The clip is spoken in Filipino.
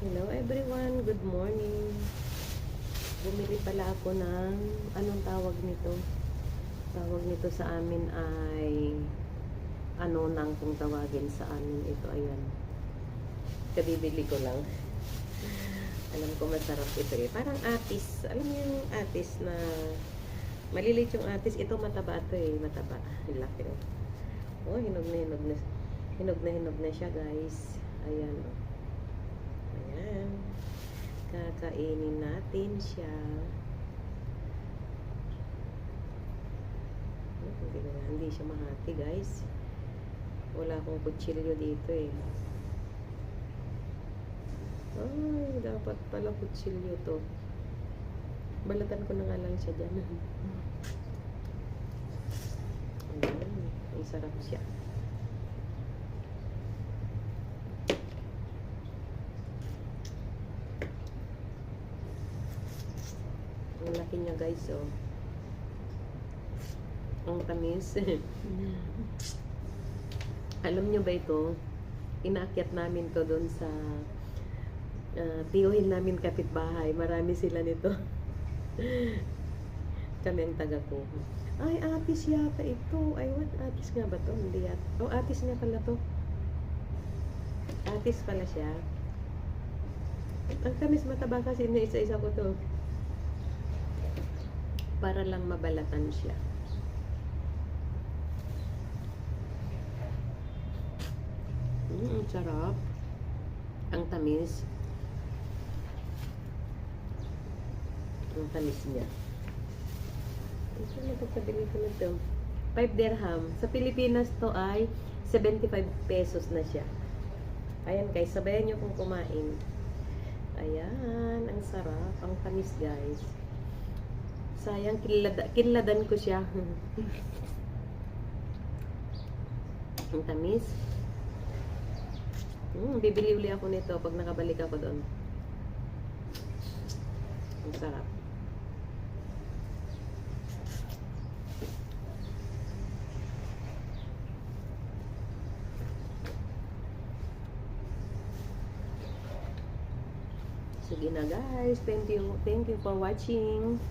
Hello everyone, good morning. Bumili pala ako ng, anong tawag nito? Tawag nito sa amin ay, ano nang kung tawagin sa amin ito, ayan. Kabibili ko lang. Alam ko masarap ito eh. Parang atis. Alam mo yung atis na, maliliit yung atis. Ito mataba ito eh, mataba. Laki oh. Oh, hinog na hinog na. Hinog na hinog na siya guys. Ayan oh. Ayan. Kakainin natin siya. Hindi siya mahati guys. Wala akong kutsilyo dito eh. Ay, dapat pala kutsilyo to. Balatan ko na nga lang siya dyan. Ayan. Ang sarap siya. Ang laki niya guys oh. Ang tamis. Alam nyo ba ito? Inaakyat namin to doon sa tiyuhin namin kapitbahay. Marami sila nito. Kami ang taga ko. Ay, atis yata ito. Ay, what? Atis nga ba to? Hindi yata. Oh, atis nga pala to. Atis pala siya. Ang tamis mataba kasi na isa-isa ko to. Para lang mabalatan siya. Sarap. Ang tamis. Ang tamis niya. Ito na pagkabili ko nito. 5 dirham. Sa Pilipinas to ay 75 pesos na siya. Ayan guys, sabayan nyo kung kumain. Ayan, ang sarap. Ang tamis guys. Sayang, kinladan ko siya. Ang tamis. Bibili uli ako nito pag nakabalik ako doon. Ang sarap. Sige na guys. Thank you for watching.